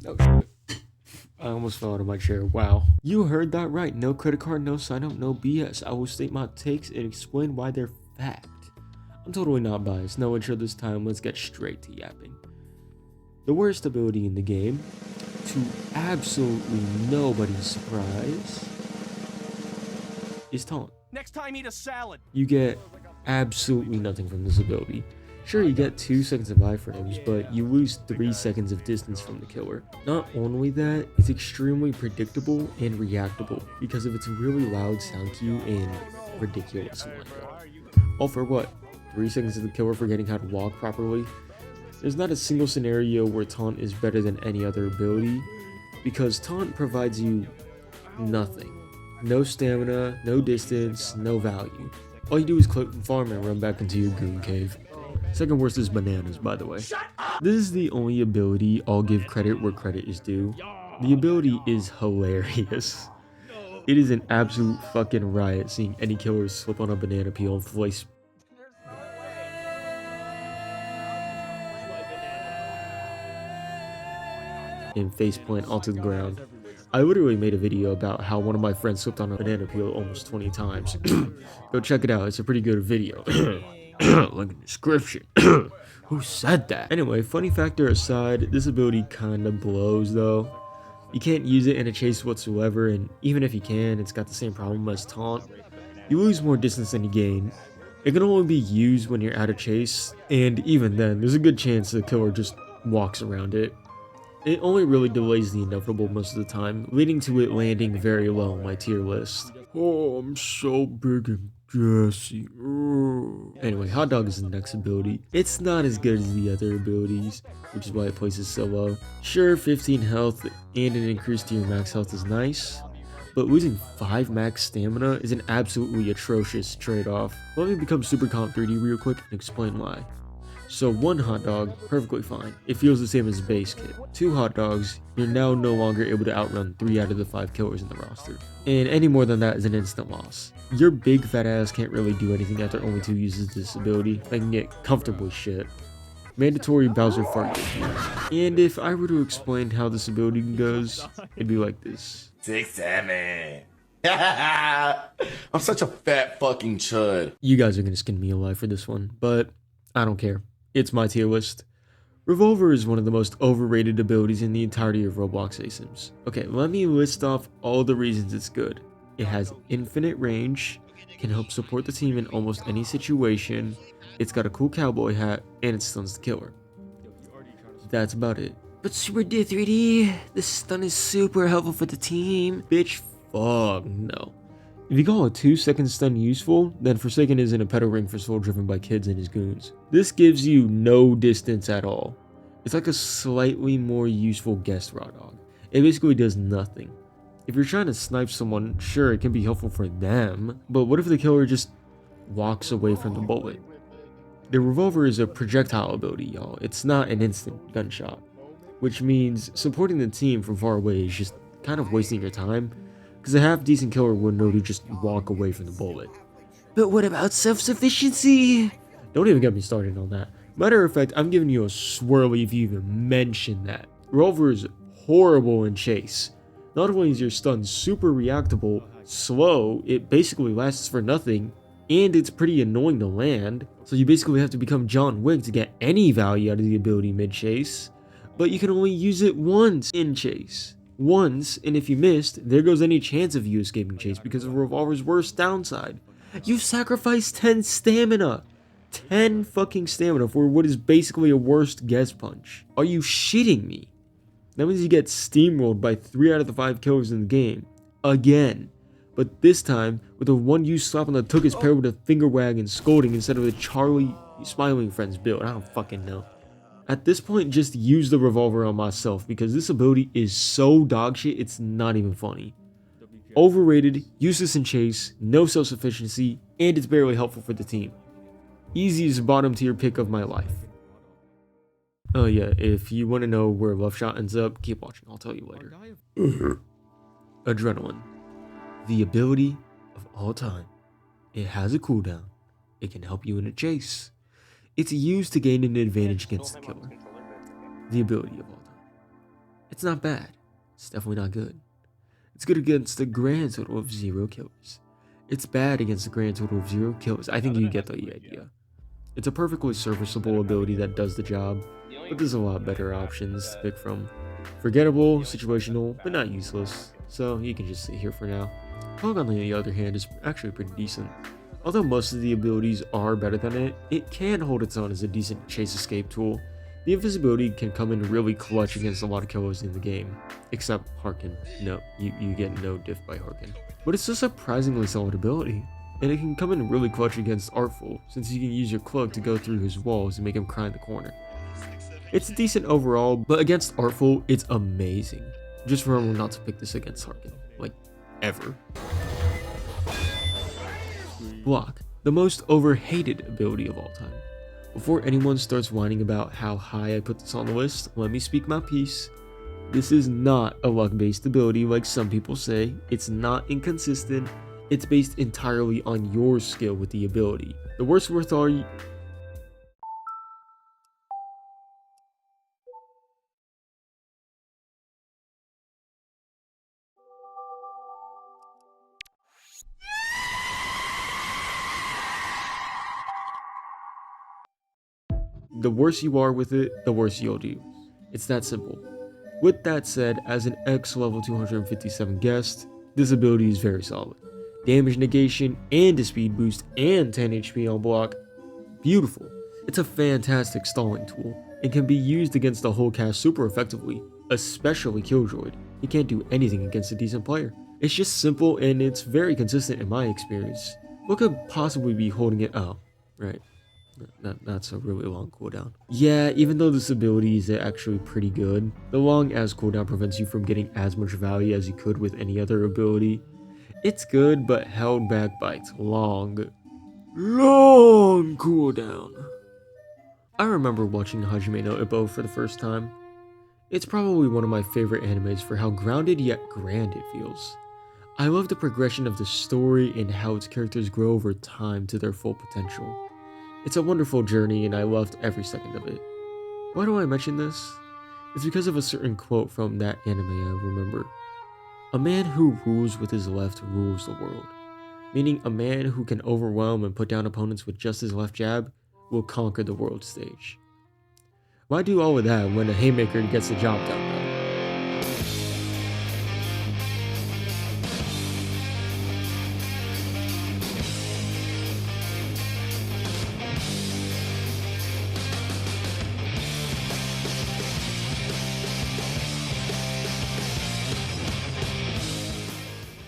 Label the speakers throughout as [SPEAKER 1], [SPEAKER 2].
[SPEAKER 1] Oh shit. I almost fell out of my chair. Wow. You heard that right. No credit card, no sign up, no BS. I will state my takes and explain why they're fact. I'm totally not biased. No intro this time. Let's get straight to yapping. The worst ability in the game, to absolutely nobody's surprise, is taunt.
[SPEAKER 2] Next time, eat a salad.
[SPEAKER 1] You get absolutely nothing from this ability. Sure, you get 2 seconds of iframes, but you lose 3 seconds of distance from the killer. Not only that, it's extremely predictable and reactable because of its really loud sound cue and ridiculous one. All for what? 3 seconds of the killer forgetting how to walk properly? There's not a single scenario where taunt is better than any other ability, because taunt provides you nothing. No stamina, no distance, no value. All you do is click and farm and run back into your goon cave. Second worst is bananas, by the way. This is the only ability I'll give credit where credit is due. The ability is hilarious. It is an absolute fucking riot seeing any killers slip on a banana peel and place and faceplant onto the ground. I literally made a video about how one of my friends slipped on a banana peel almost 20 times. Go check it out, it's a pretty good video. Link in the description. Who said that? Anyway, funny factor aside, this ability kinda blows though. You can't use it in a chase whatsoever, and even if you can, it's got the same problem as taunt. You lose more distance than you gain. It can only be used when you're at a chase, and even then, there's a good chance the killer just walks around it. It only really delays the inevitable most of the time, leading to it landing very low on my tier list. Oh, I'm so big and gassy. Anyway, hot dog is the next ability. It's not as good as the other abilities, which is why it places so low. Sure, 15 health and an increase to your max health is nice, but losing 5 max stamina is an absolutely atrocious trade-off. Let me become super comp 3D real quick and explain why. So 1 hot dog, perfectly fine. It feels the same as base kit. 2 hot dogs, you're now no longer able to outrun 3 out of the 5 killers in the roster. And any more than that is an instant loss. Your big fat ass can't really do anything after only 2 uses this ability, making it comfortably shit. Mandatory Bowser fart diffuse. And if I were to explain how this ability goes, it'd be like this.
[SPEAKER 3] 6-7. I'm such a fat fucking chud.
[SPEAKER 1] You guys are gonna skin me alive for this one, but I don't care. It's my tier list. Revolver is one of the most overrated abilities in the entirety of Roblox ASIMs. Okay, let me list off all the reasons it's good. It has infinite range, can help support the team in almost any situation, it's got a cool cowboy hat, and it stuns the killer. That's about it. But Super D 3D, this stun is super helpful for the team. Bitch, fuck no. If you call a 2-second stun useful, then Forsaken is in a pedal ring for soul driven by kids and his goons. This gives you no distance at all. It's like a slightly more useful guest raw dog. It basically does nothing. If you're trying to snipe someone, sure, it can be helpful for them, but what if the killer just walks away from the bullet? The revolver is a projectile ability, y'all. It's not an instant gunshot, which means supporting the team from far away is just kind of wasting your time, because a half-decent killer would know to just walk away from the bullet. But what about self-sufficiency? Don't even get me started on that. Matter of fact, I'm giving you a swirly if you even mention that. Revolver is horrible in chase. Not only is your stun super reactable, slow, it basically lasts for nothing, and it's pretty annoying to land, so you basically have to become John Wick to get any value out of the ability mid-chase, but you can only use it once in chase. Once, and if you missed, there goes any chance of you escaping chase because of Revolver's worst downside. You've sacrificed 10 stamina! 10 fucking stamina for what is basically a worst guest punch. Are you shitting me? That means you get steamrolled by 3 out of the 5 killers in the game. Again. But this time, with a one-use slap on the tuchus paired with a finger wag and scolding instead of a Charlie Smiling Friends build. I don't fucking know. At this point, just use the revolver on myself because this ability is so dogshit it's not even funny. Overrated, useless in chase, no self-sufficiency, and it's barely helpful for the team. Easiest bottom tier pick of my life. Oh yeah, if you want to know where Love Shot ends up, keep watching, I'll tell you later. Adrenaline. The ability of all time. It has a cooldown. It can help you in a chase. It's used to gain an advantage against the killer. The ability of all time. It's not bad. It's definitely not good. It's good against a grand total of 0 killers. It's bad against a grand total of 0 killers. I think you get the idea. It's a perfectly serviceable ability that does the job, but there's a lot better options to pick from. Forgettable, situational, but not useless, so you can just sit here for now. Hog on the other hand is actually pretty decent. Although most of the abilities are better than it, it can hold its own as a decent chase escape tool. The invisibility can come in really clutch against a lot of killers in the game, except Harkin. No, you get no diff by Harkin. But it's a surprisingly solid ability, and it can come in really clutch against Artful, since you can use your cloak to go through his walls and make him cry in the corner. It's decent overall, but against Artful, it's amazing. Just remember not to pick this against Harkin, like, ever. Block, the most overhated ability of all time. Before anyone starts whining about how high I put this on the list, let me speak my piece. This is not a luck-based ability like some people say. It's not inconsistent. It's based entirely on your skill with the ability. The worst worth are the worse you are with it, the worse you'll do. It's that simple. With that said, as an X level 257 guest, this ability is very solid. Damage negation and a speed boost and 10 HP on block. Beautiful. It's a fantastic stalling tool and can be used against the whole cast super effectively, especially Killjoy. He can't do anything against a decent player. It's just simple and it's very consistent in my experience. What could possibly be holding it up? Right. That's a really long cooldown. Yeah, even though this ability is actually pretty good, the long as cooldown prevents you from getting as much value as you could with any other ability. It's good, but held back by its long cooldown. I remember watching Hajime no Ippo for the first time. It's probably one of my favorite animes for how grounded yet grand it feels. I love the progression of the story and how its characters grow over time to their full potential. It's a wonderful journey and I loved every second of it. Why do I mention this? It's because of a certain quote from that anime I remember. A man who rules with his left rules the world. Meaning a man who can overwhelm and put down opponents with just his left jab will conquer the world stage. Why do all of that when a haymaker gets the job done though?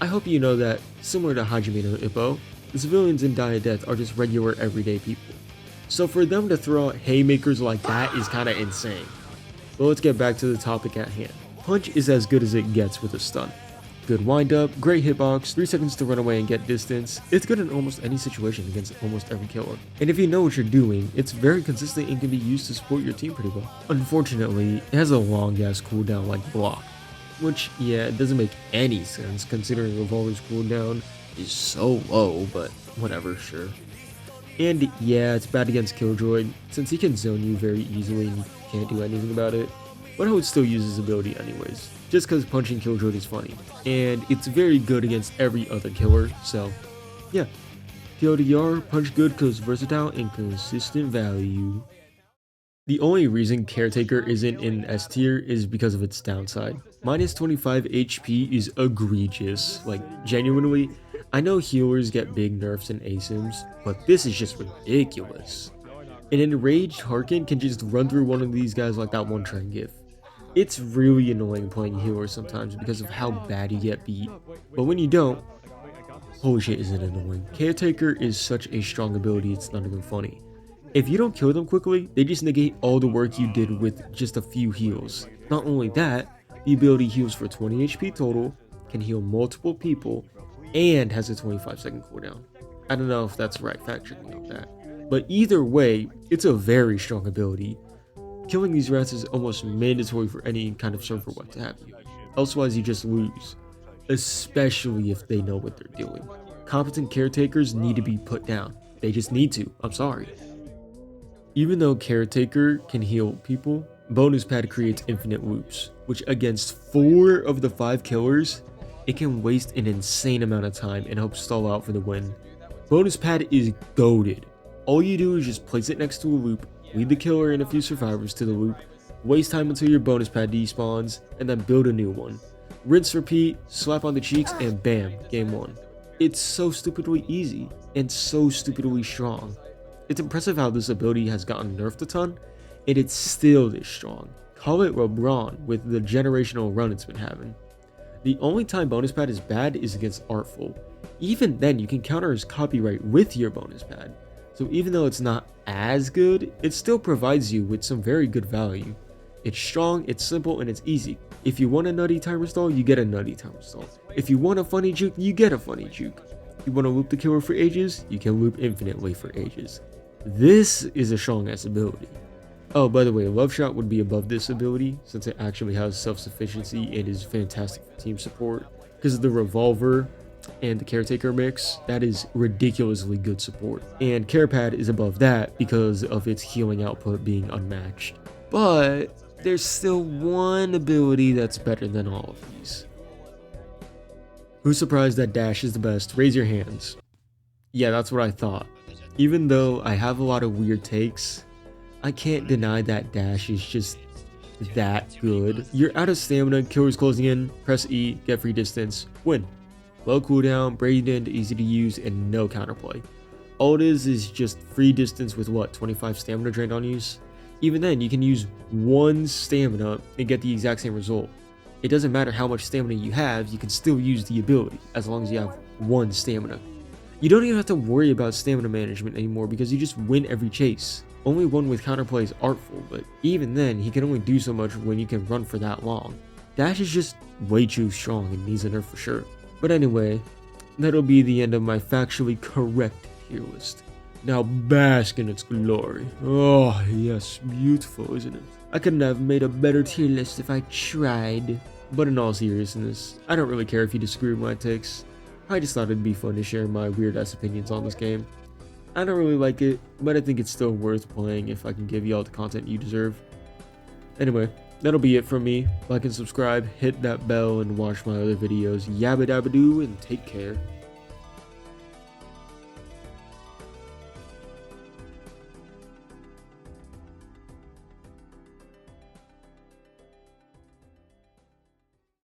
[SPEAKER 1] I hope you know that, similar to Hajime no Ippo, the civilians in Die of Death are just regular everyday people. So for them to throw out haymakers like that is kinda insane. But let's get back to the topic at hand. Punch is as good as it gets with a stun. Good wind up, great hitbox, 3 seconds to run away and get distance. It's good in almost any situation against almost every killer. And if you know what you're doing, it's very consistent and can be used to support your team pretty well. Unfortunately, it has a long ass cooldown like block. Which, yeah, it doesn't make any sense considering Revolver's cooldown is so low, but whatever, sure. And yeah, it's bad against Killjoy, since he can zone you very easily and you can't do anything about it. But I would still use his ability anyways, just because punching Killjoy is funny. And it's very good against every other killer, so yeah. TLDR, punch good cause versatile and consistent value. The only reason Caretaker isn't in S tier is because of its downside. Minus 25 HP is egregious, like genuinely. I know healers get big nerfs in ASIMs, but this is just ridiculous. An enraged Harkin can just run through one of these guys like that one train gif. It's really annoying playing healers sometimes because of how bad you get beat, but when you don't, holy shit is it annoying. Caretaker is such a strong ability it's not even funny. If you don't kill them quickly, they just negate all the work you did with just a few heals. Not only that, the ability heals for 20 HP total, can heal multiple people, and has a 25-second cooldown. I don't know if that's the right fact checking of that. But either way, it's a very strong ability. Killing these rats is almost mandatory for any kind of server wipe to happen. Elsewise you just lose. Especially if they know what they're doing. Competent caretakers need to be put down. They just need to, I'm sorry. Even though Caretaker can heal people, Bonus pad creates infinite loops, which against 4 of the 5 killers, it can waste an insane amount of time and help stall out for the win. Bonus pad is goated. All you do is just place it next to a loop, lead the killer and a few survivors to the loop, waste time until your bonus pad despawns, and then build a new one. Rinse, repeat, slap on the cheeks, and bam, game 1. It's so stupidly easy, and so stupidly strong. It's impressive how this ability has gotten nerfed a ton, and it's still this strong. Call it LeBron with the generational run it's been having. The only time bonus pad is bad is against Artful. Even then, you can counter his copyright with your bonus pad. So even though it's not as good, it still provides you with some very good value. It's strong, it's simple, and it's easy. If you want a nutty timer stall, you get a nutty timer stall. If you want a funny juke, you get a funny juke. If you want to loop the killer for ages, you can loop infinitely for ages. This is a strong ass ability. Oh, by the way, Love Shot would be above this ability since it actually has self-sufficiency and is fantastic for team support. Because of the revolver and the caretaker mix, that is ridiculously good support. And care pad is above that because of its healing output being unmatched. But there's still one ability that's better than all of these. Who's surprised that dash is the best? Raise your hands. Yeah, that's what I thought. Even though I have a lot of weird takes, I can't deny that dash is just that good. You're out of stamina, killer's closing in, press E, get free distance, win. Low cooldown, braided, easy to use, and no counterplay. All it is just free distance with what, 25 stamina drained on use? Even then, you can use 1 stamina and get the exact same result. It doesn't matter how much stamina you have, you can still use the ability as long as you have 1 stamina. You don't even have to worry about stamina management anymore because you just win every chase. Only one with counterplay is Artful, but even then, he can only do so much when you can run for that long. Dash is just way too strong and needs a nerf for sure. But anyway, that'll be the end of my factually correct tier list. Now bask in its glory. Oh yes, beautiful, isn't it? I couldn't have made a better tier list if I tried. But in all seriousness, I don't really care if you disagree with my takes. I just thought it'd be fun to share my weird ass opinions on this game. I don't really like it, but I think it's still worth playing if I can give y'all the content you deserve. Anyway, that'll be it from me. Like and subscribe, hit that bell, and watch my other videos. Yabba dabba doo, and take care.